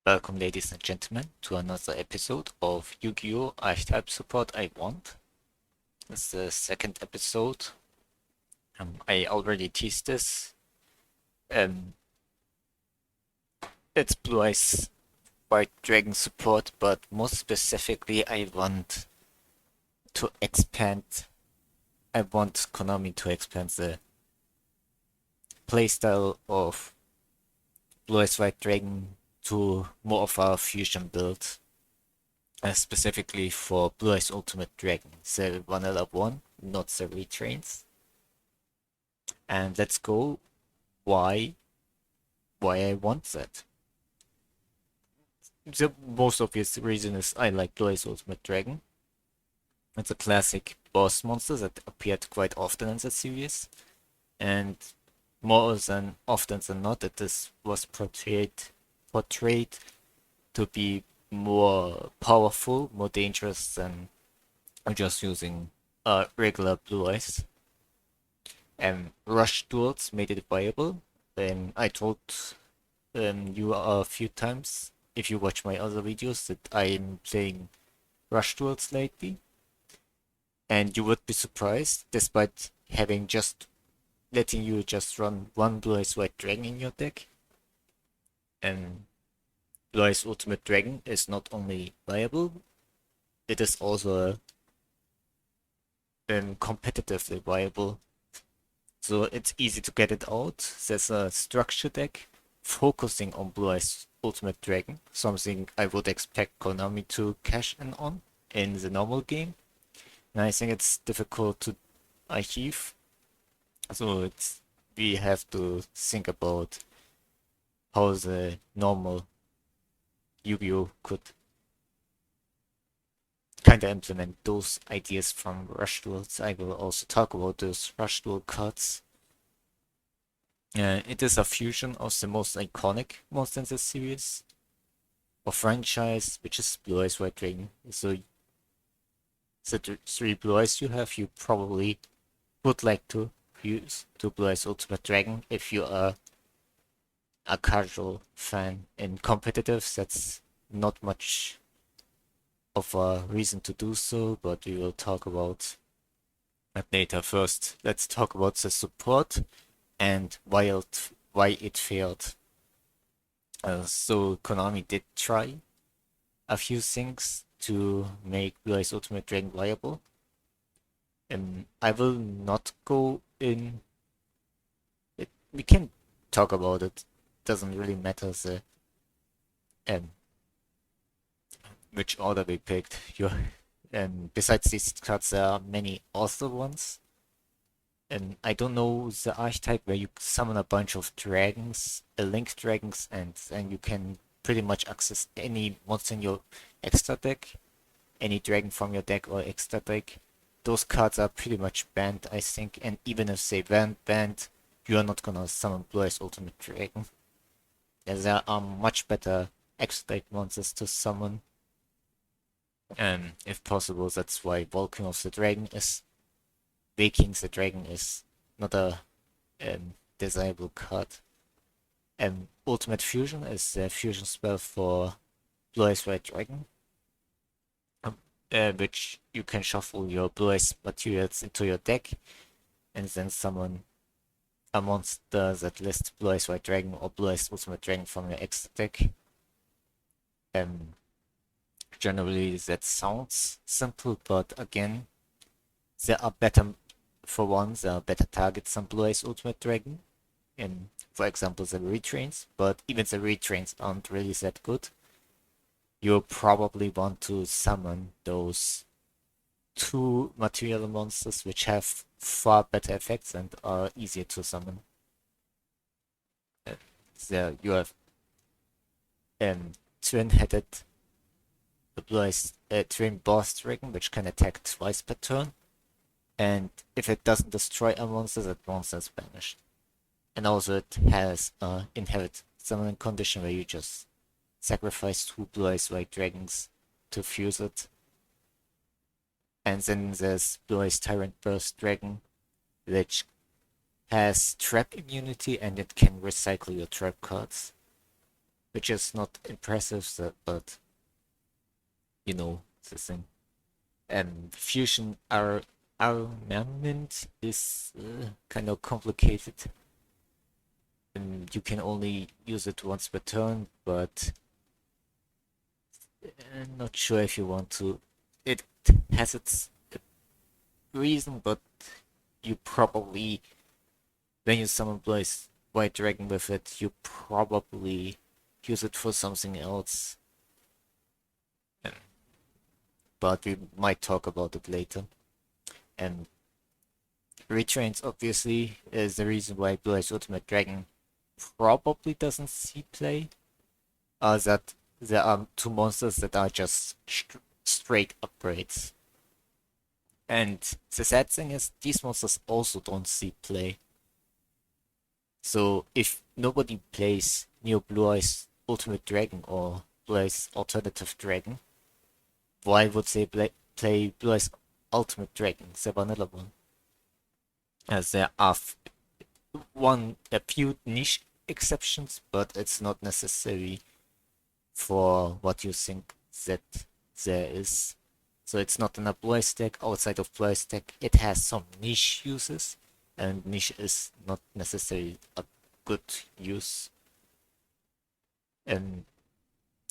Welcome, ladies and gentlemen, to another episode of Yu-Gi-Oh! Archetype Support I Want. This is the second episode. I already teased this. Um, it's Blue Eyes White Dragon support, but more specifically, I want to expand. I want Konami to expand the playstyle of Blue Eyes White Dragon to more of a fusion build. Specifically for Blue Eyes Ultimate Dragon, the Vanilla one, not the retrains. And let's go why I want that. The most obvious reason is I like Blue Eyes Ultimate Dragon. It's a classic boss monster that appeared quite often in the series, and more than often than not, was portrayed to be more powerful, more dangerous than just using regular Blue Eyes. Rush duels made it viable. I told you a few times, if you watch my other videos, that I'm playing rush duels lately. And you would be surprised, despite having just letting you just run one Blue Eyes White Dragon in your deck. And Blue Eyes Ultimate Dragon is not only viable, it is also competitively viable. So it's easy to get it out. There's a structure deck focusing on Blue Eyes Ultimate Dragon, something I would expect Konami to cash in on in the normal game. And I think it's difficult to achieve. So we have to think about how the normal Yu-Gi-Oh! Could kinda implement those ideas from Rush Duels. I will also talk about those Rush Duel cards. It is a fusion of the most iconic monster in the series or franchise, which is Blue Eyes White Dragon. So the three Blue Eyes you have, you probably would like to use to Blue Eyes Ultimate Dragon if you are a casual fan. In competitive, that's not much of a reason to do so, but we will talk about that later. First, let's talk about the support and why it failed. So Konami did try a few things to make Blue Eyes Ultimate Dragon viable. I will not go in. We can talk about it. Doesn't really matter um, which order we picked. Besides these cards, there are many other ones. And I don't know the archetype where you summon a bunch of dragons, link dragons, and then you can pretty much access any monster in your extra deck, any dragon from your deck or extra deck. Those cards are pretty much banned, I think, and even if they weren't banned, you are not gonna summon Blue Eyes Ultimate Dragon. There are much better extra deck monsters to summon. If possible, that's why Waking the Dragon is not a desirable card. Ultimate Fusion is the fusion spell for Blue Eyes White Dragon, which you can shuffle your Blue Eyes materials into your deck and then summon a monster that lists Blue Eyes White Dragon or Blue Eyes Ultimate Dragon from your extra deck. Generally, that sounds simple, but again, there are better targets than Blue Eyes Ultimate Dragon. For example, the retrains, but even the retrains aren't really that good. You'll probably want to summon those two material monsters which have far better effects and are easier to summon. There you have twin-headed Blue Eyes Twin Boss Dragon, which can attack twice per turn. And if it doesn't destroy a monster, that monster is banished. And also it has an inherit summoning condition where you just sacrifice two Blue Eyes White Dragons to fuse it. And then there's Blue Eyes Tyrant Burst Dragon, which has trap immunity and it can recycle your trap cards. which is not impressive, but you know the thing. And fusion armament is kind of complicated, and you can only use it once per turn, but I'm not sure if you want to. It has its reason, but you probably, when you summon Blaze White Dragon with it, you probably use it for something else. But we might talk about it later. And retrains obviously is the reason why Blue Eyes Ultimate Dragon probably doesn't see play. That there are two monsters that are just straight upgrades. And the sad thing is, these monsters also don't see play. So if nobody plays Neo Blue Eyes Ultimate Dragon or Blue Eyes Alternative Dragon, why would they play Blue Eyes Ultimate Dragon, the vanilla one? As there are a few niche exceptions, but it's not necessary for what you think that there is. So it's not in a Blue Eyes deck. Outside of Blue Eyes deck, it has some niche uses, and niche is not necessarily a good use. And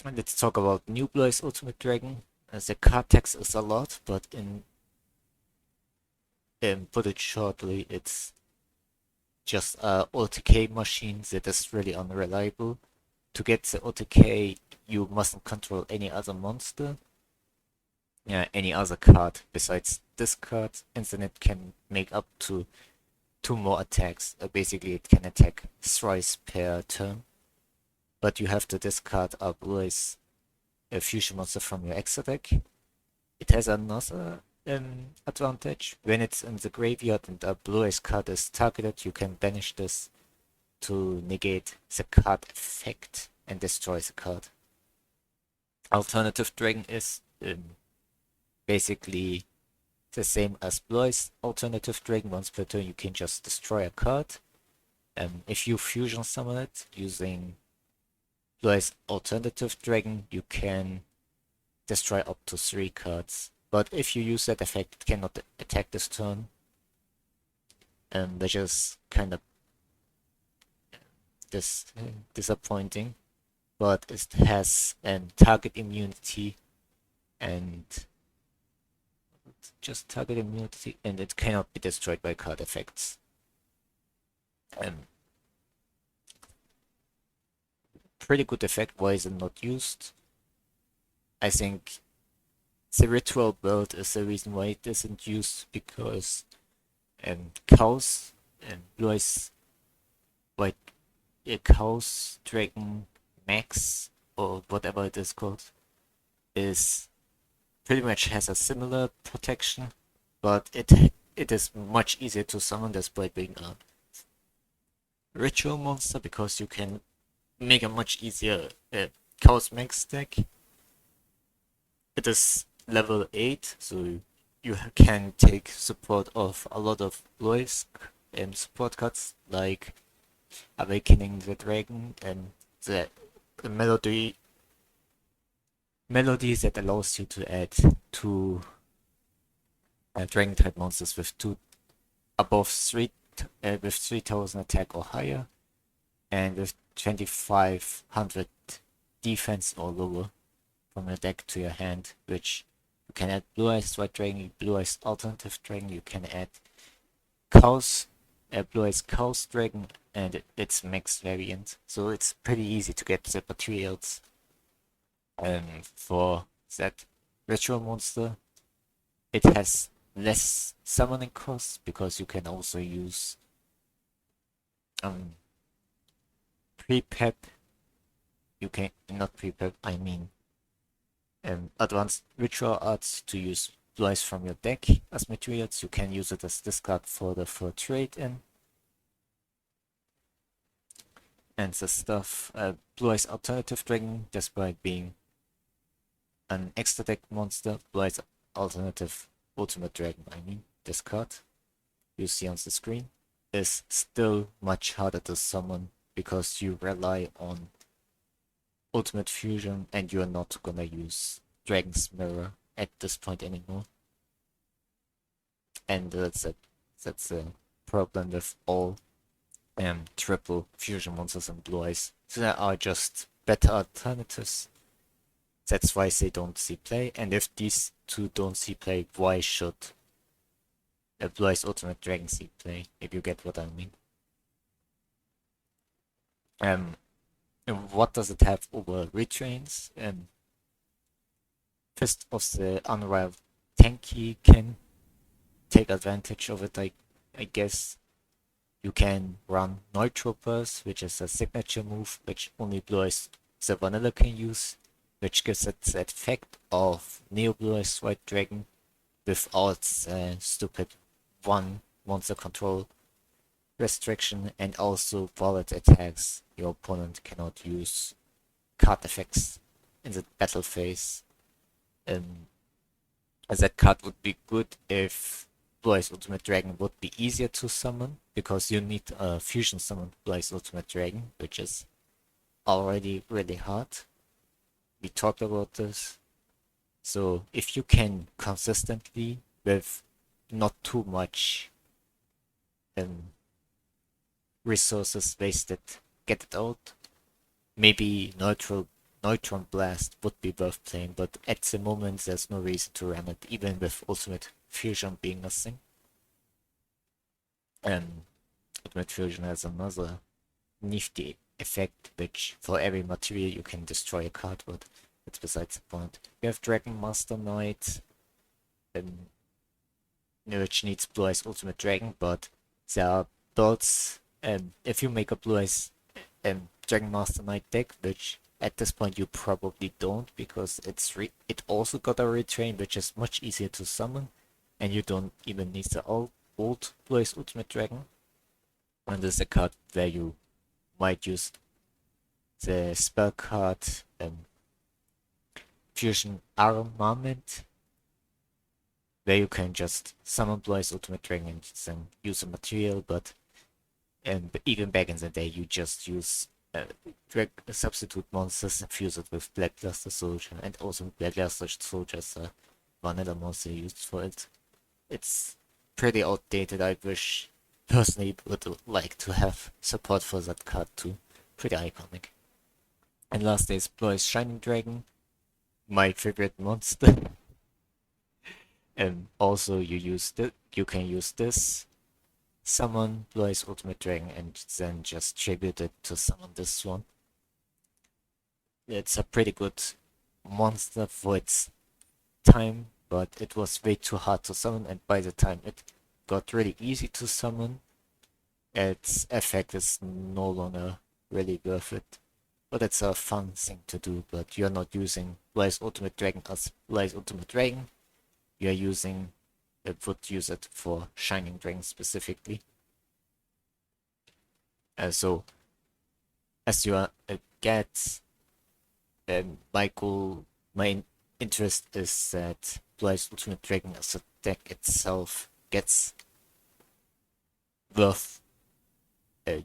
let's talk about New Blue Eyes Ultimate Dragon. The card text is a lot, but put it shortly, it's just a OTK machine that is really unreliable. To get the OTK, you mustn't control any other monster. Yeah, any other card besides this card, and then it can make up to 2 more attacks. Basically, it can attack thrice per turn. But you have to discard a Blue Eyes fusion monster from your extra deck. It has another advantage. When it's in the graveyard and a Blue Eyes card is targeted, you can banish this to negate the card effect and destroy the card. Alternative Dragon is basically the same as Blue Eyes Alternative Dragon. Once per turn, you can just destroy a card. If you fusion summon it using Blue Eyes Alternative Dragon, you can destroy up to 3 cards. But if you use that effect, it cannot attack this turn. Which is kind of disappointing. But it has target immunity and just target immunity, and it cannot be destroyed by card effects. Pretty good effect. Why is it not used? I think the ritual build is the reason why it isn't used, because cows and Blue Eyes White Cows Dragon Max, or whatever it is called, is pretty much has a similar protection, but it is much easier to summon despite being a ritual monster, because you can make a much easier Chaos Max deck. It is level 8, so you can take support of a lot of Blue Eyes support cards like Awakening the Dragon and the melody that allows you to add 2 dragon type monsters with above 3 with 3000 attack or higher, and with 2500 defense or lower from your deck to your hand, which you can add Blue Eyes White Dragon, Blue Eyes Alternative Dragon, you can add Chaos, Blue Eyes Chaos Dragon, and its max variant. So it's pretty easy to get the materials for that ritual monster. It has less summoning costs because you can also use pre-pep. You can not pre-pep, I mean advanced ritual arts to use Blue Eyes from your deck as materials. You can use it as discard for trade in. And the stuff, Blue Eyes Alternative Dragon, despite being an extra deck monster, Blue Eyes Alternative Ultimate Dragon, I mean, this card you see on the screen, is still much harder to summon because you rely on Ultimate Fusion and you're not gonna use Dragon's Mirror at this point anymore. And that's a problem with all triple fusion monsters and blue eyes. So there are just better alternatives. That's why they don't see play. And if these two don't see play, why should a blue eyes ultimate dragon see play? If you get what I mean. And what does it have over retrains? Fist of the Unrivaled Tanky can take advantage of it, I guess. You can run Neutral Burst, which is a signature move, which only Blue Eyes the Vanilla can use, which gives it the effect of Neo Blue Eyes White Dragon without stupid one monster control restriction, and also while it attacks, your opponent cannot use card effects in the battle phase. As that card would be good if Blue Eyes Ultimate Dragon would be easier to summon, because you need a fusion summon Blue Eyes Ultimate Dragon, which is already really hard. We talked about this. So if you can consistently, with not too much resources wasted, get it out, maybe Neutron Blast would be worth playing, but at the moment there's no reason to run it, even with Ultimate Fusion being a thing. Ultimate Fusion has another nifty effect, which for every material you can destroy a card, but that's besides the point. You have Dragon Master Knight, which needs Blue Eyes Ultimate Dragon, but there are builds, if you make a Blue Eyes Dragon Master Knight deck, which at this point you probably don't, because it also got a retrain, which is much easier to summon, and you don't even need the old Blue Eyes Ultimate Dragon. And there's a card where you might use the spell card Fusion Armament, where you can just summon Blue Eyes Ultimate Dragon and then use a material, but even back in the day you just use substitute monsters and fuse it with Blackluster Soldier, and also Blackluster Soldier is a vanilla monster used for it. It's pretty outdated. I wish personally would like to have support for that card too. Pretty iconic. And last is Blue Eyes Shining Dragon, my favorite monster. And also you can use this, summon Blue Eyes Ultimate Dragon, and then just tribute it to summon this one. It's a pretty good monster for its time, but it was way too hard to summon, and by the time it got really easy to summon, its effect is no longer really worth it. But it's a fun thing to do, but you're not using Blue Eyes Ultimate Dragon as Blue Eyes Ultimate Dragon. You're using would use it for Shining Dragon specifically. So, as you get, my interest is that Blue Eyes Ultimate Dragon as a deck itself gets worth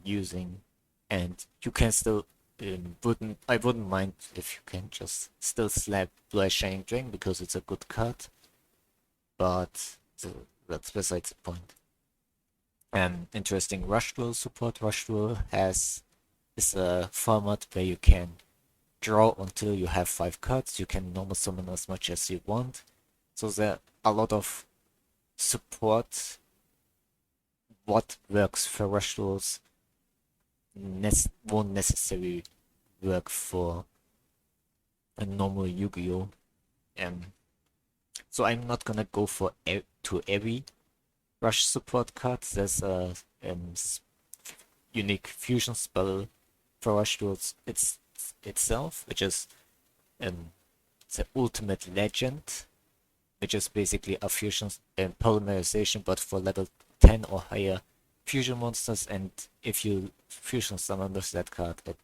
using, and you can still I wouldn't mind if you can just still slap Blue Eyes Shining Dragon, because it's a good card, but that's besides the point. Interesting Rush Duel support. Rush Duel is a format where you can draw until you have 5 cards. You can normal summon as much as you want. So there are a lot of support. What works for Rush Duels won't necessarily work for a normal Yu-Gi-Oh! So I'm not gonna go for to every Rush support card. There's a unique fusion spell for Rush Duels itself, which is the Ultimate Legend, which is basically a fusion polymerization, but for level 10 or higher fusion monsters, and if you fusion summon with that card, it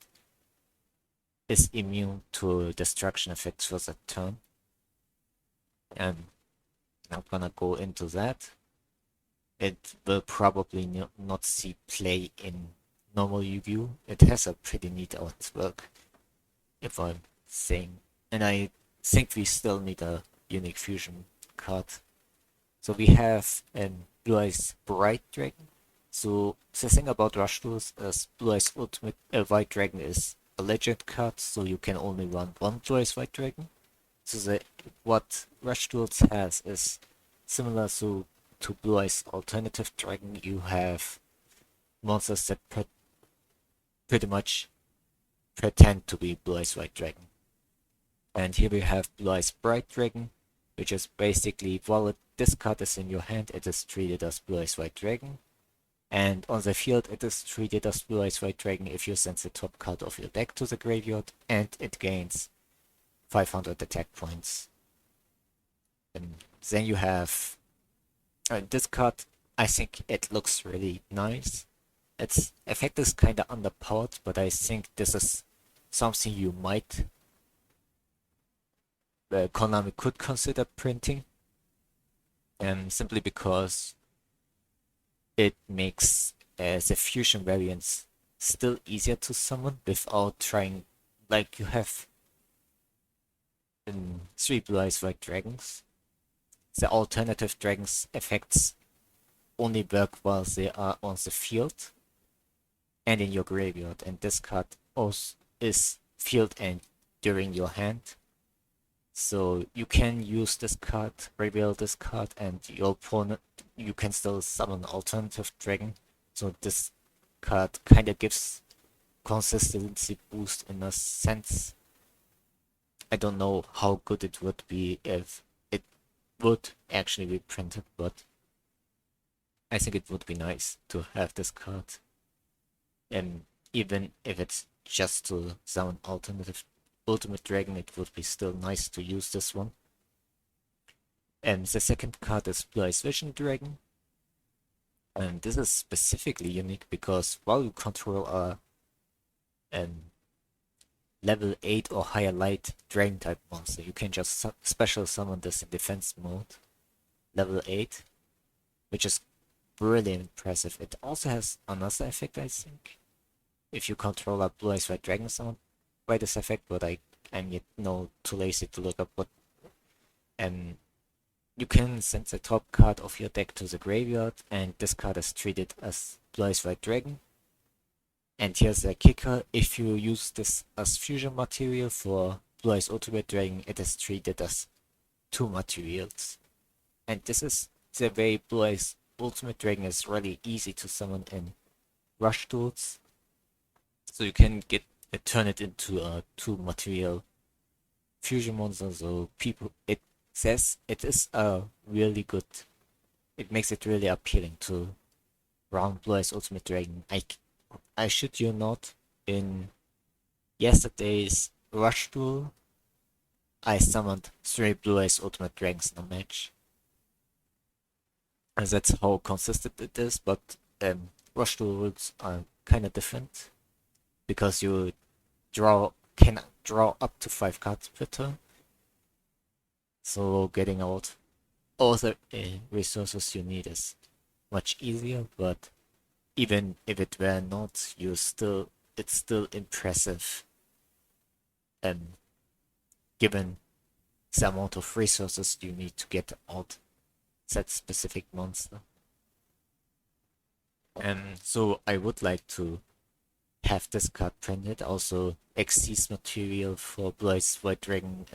is immune to destruction effects for that turn. I'm not gonna go into that. It will probably not see play in normal Yu-Gi-Oh! It has a pretty neat artwork. if I'm saying. And I think we still need a unique fusion card. So we have Blue Eyes Bright Dragon. So the thing about Rush Duels is Blue Eyes Ultimate White Dragon is a legend card, so you can only run one Blue Eyes White Dragon. So what Rush Duels has is similar to Blue Eyes Alternative Dragon. You have monsters that pretty much pretend to be Blue Eyes White Dragon. And here we have Blue Eyes Bright Dragon, which is basically while this card is in your hand, it is treated as Blue Eyes White Dragon. And on the field, it is treated as Blue Eyes White Dragon if you send the top card of your deck to the graveyard, and it gains 500 attack points. And then you have this card. I think it looks really nice. Its effect is kind of underpowered, but I think this is something you might Konami could consider printing, simply because it makes the fusion variants still easier to summon without trying, like you have in 3 Blue Eyes White Dragons. The alternative dragons effects only work while they are on the field and in your graveyard, and this card also is field and during your hand. So you can use this card, reveal this card, and your opponent, you can still summon an alternative dragon. So this card kind of gives consistency boost in a sense. I don't know how good it would be if it would actually be printed, but I think it would be nice to have this card. And even if it's just to summon alternative Ultimate Dragon, it would be still nice to use this one. And the second card is Blue Eyes Vision Dragon. And this is specifically unique because while you control a level 8 or higher light dragon type monster, you can just special summon this in defense mode, level 8, which is really impressive. It also has another effect, I think. If you control a Blue Eyes White Dragon summon by this effect, but I'm yet too lazy to look up what. You can send the top card of your deck to the graveyard, and this card is treated as Blue Eyes White Dragon. And here's the kicker: if you use this as fusion material for Blue Eyes Ultimate Dragon, it is treated as 2 materials. And this is the way Blue Eyes Ultimate Dragon is really easy to summon in Rush Duels. So you can turn it into a 2 material fusion monster. So it says it is a really good. It makes it really appealing to run Blue Eyes Ultimate Dragon. I shit you not, in yesterday's Rush Duel, I summoned 3 Blue Eyes Ultimate Dragons in a match. And that's how consistent it is, but Rush Duel rules are kind of different, because you can draw up to 5 cards per turn. So getting out all the resources you need is much easier, but even if it were not, it's still impressive, given the amount of resources you need to get out that specific monster. So I would like to have this card printed. Also, Xyz material for Blue Eyes White Dragon.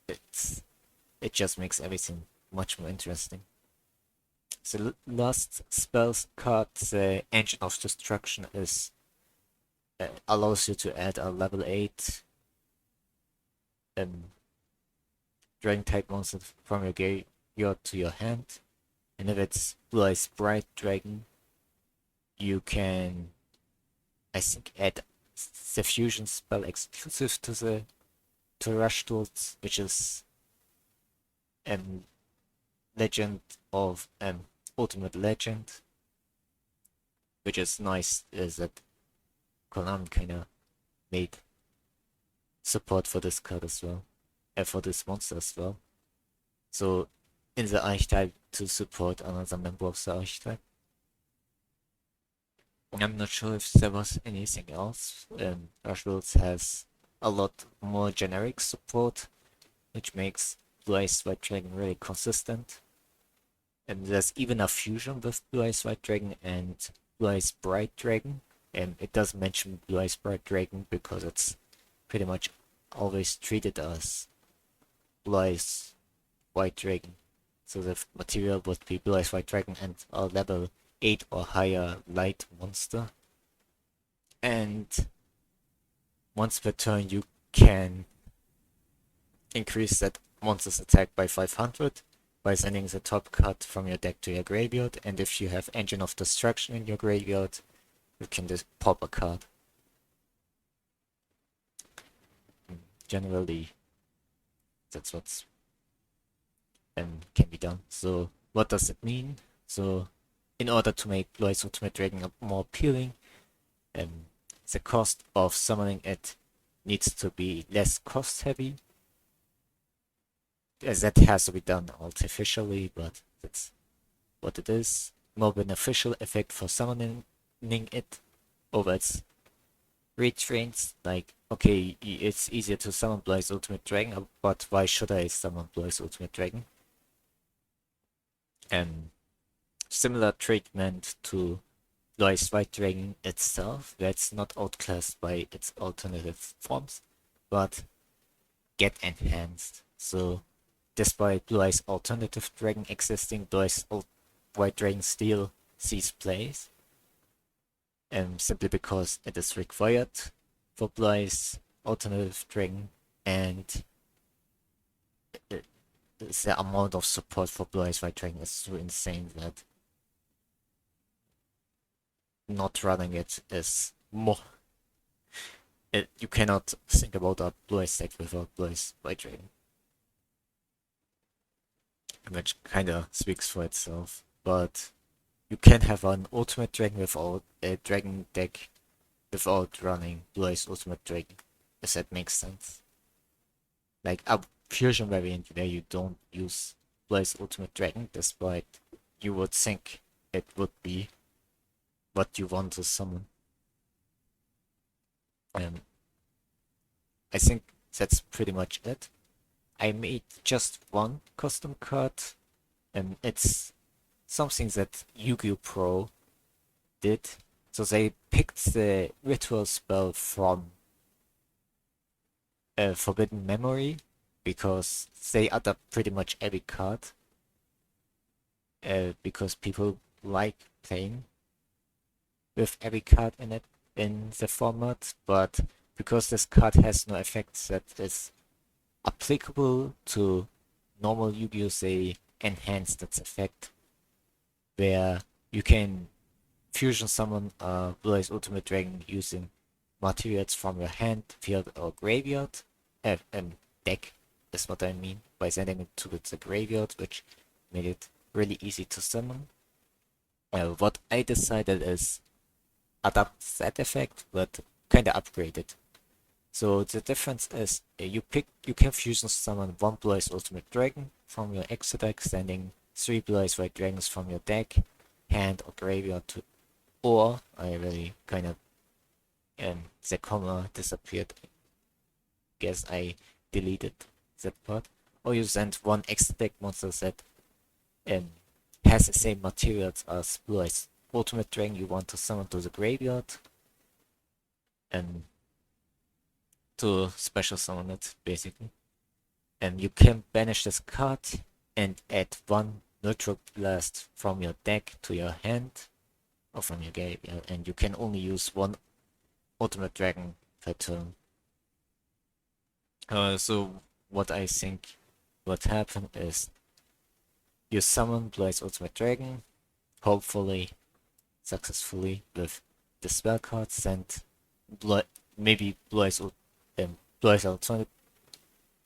It just makes everything much more interesting. The last spells card, the Engine of Destruction, allows you to add a level 8 Dragon type monster from your graveyard to your hand. And if it's Blue Eyes Bright Dragon, you can, I think, add the fusion spell exclusive to Rush Duels, which is Legend of Ultimate Legend, which is nice, is that Konami kinda made support for this card as well, and for this monster as well. So in the archetype, to support another member of the archetype. I'm not sure if there was anything else. Rush Duels has a lot more generic support, which makes Blue Eyes White Dragon really consistent. And there's even a fusion with Blue Eyes White Dragon and Blue Eyes Bright Dragon. And it doesn't mention Blue Eyes Bright Dragon because it's pretty much always treated as Blue Eyes White Dragon. So the material would be Blue Eyes White Dragon and a level 8 or higher light monster. And once per turn you can increase that monster's attack by 500 by sending the top card from your deck to your graveyard, and if you have Engine of Destruction in your graveyard, you can just pop a card. Generally, that's what's can be done. So what does it mean? So in order to make Blue Eyes Ultimate Dragon more appealing, the cost of summoning it needs to be less cost heavy. That has to be done artificially, but that's what it is. More beneficial effect for summoning it over its reach range. Like, okay, it's easier to summon Blue Eyes Ultimate Dragon, but why should I summon Blue Eyes Ultimate Dragon? Similar treatment to Blue Eyes White Dragon itself, that's not outclassed by its alternative forms, but get enhanced. So despite Blue Eyes Alternative Dragon existing, Blue Eyes White Dragon still sees plays. Simply because it is required for Blue Eyes Alternative Dragon, and the amount of support for Blue Eyes White Dragon is so insane that not running it is more. You cannot think about a Blue Eyes deck without Blue Eyes White Dragon. Which kinda speaks for itself, but you can have an Ultimate Dragon without a Dragon deck without running Blue Eyes Ultimate Dragon, if that makes sense. Like a fusion variant where you don't use Blue Eyes Ultimate Dragon, despite you would think it would be what you want to summon. I think that's pretty much it. I made just one custom card, and it's something that Yu-Gi-Oh! Pro did. So they picked the ritual spell from Forbidden Memory, because they adapt pretty much every card. Because people like playing with every card in it in the format, but because this card has no effects that is applicable to normal Yu-Gi-Oh! They enhanced its effect, where you can fusion summon Blue Eyes Ultimate Dragon using materials from your hand, field, or graveyard. Deck is what I mean by sending it to the graveyard, which made it really easy to summon. What I decided is adapt that effect, but kinda upgrade it. So the difference is you can fusion summon one Blue Eyes Ultimate Dragon from your extra deck, sending 3 Blue Eyes White Dragons from your deck, hand, or graveyard to, or I really kind of the comma disappeared. Guess I deleted that part. Or you send one extra deck monster that has the same materials as Blue Eyes Ultimate Dragon you want to summon to the graveyard, and to special summon it, basically. And you can banish this card and add one neutral blast from your deck to your hand, or from your graveyard, and you can only use one Ultimate Dragon per turn. So what I think would happen is you summon Blue Eyes Ultimate Dragon, hopefully successfully with the spell card, send maybe Blue Eyes Ultimate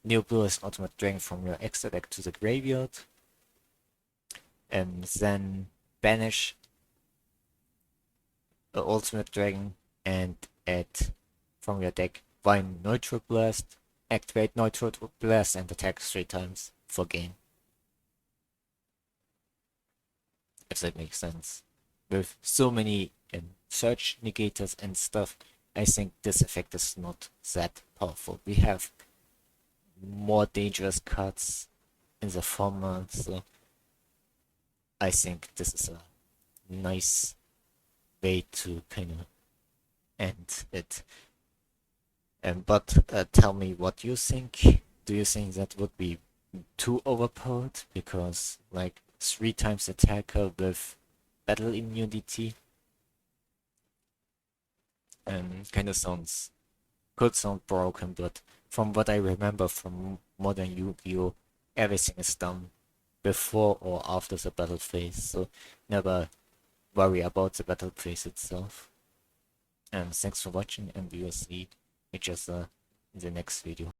new Blue Eyes Ultimate Dragon from your extra deck to the graveyard, and then banish the Ultimate Dragon and add from your deck one Neutral Blast, activate Neutral Blast, and attack 3 times for game. If that makes sense. With so many search negators and stuff, I think this effect is not that powerful. We have more dangerous cards in the format, so I think this is a nice way to kind of end it. But tell me what you think. Do you think that would be too overpowered? Because like 3 times attacker with battle immunity kind of could sound broken, but from what I remember from modern Yu-Gi-Oh, everything is done before or after the battle phase, so never worry about the battle phase itself. And thanks for watching, and we will see each other in the next video.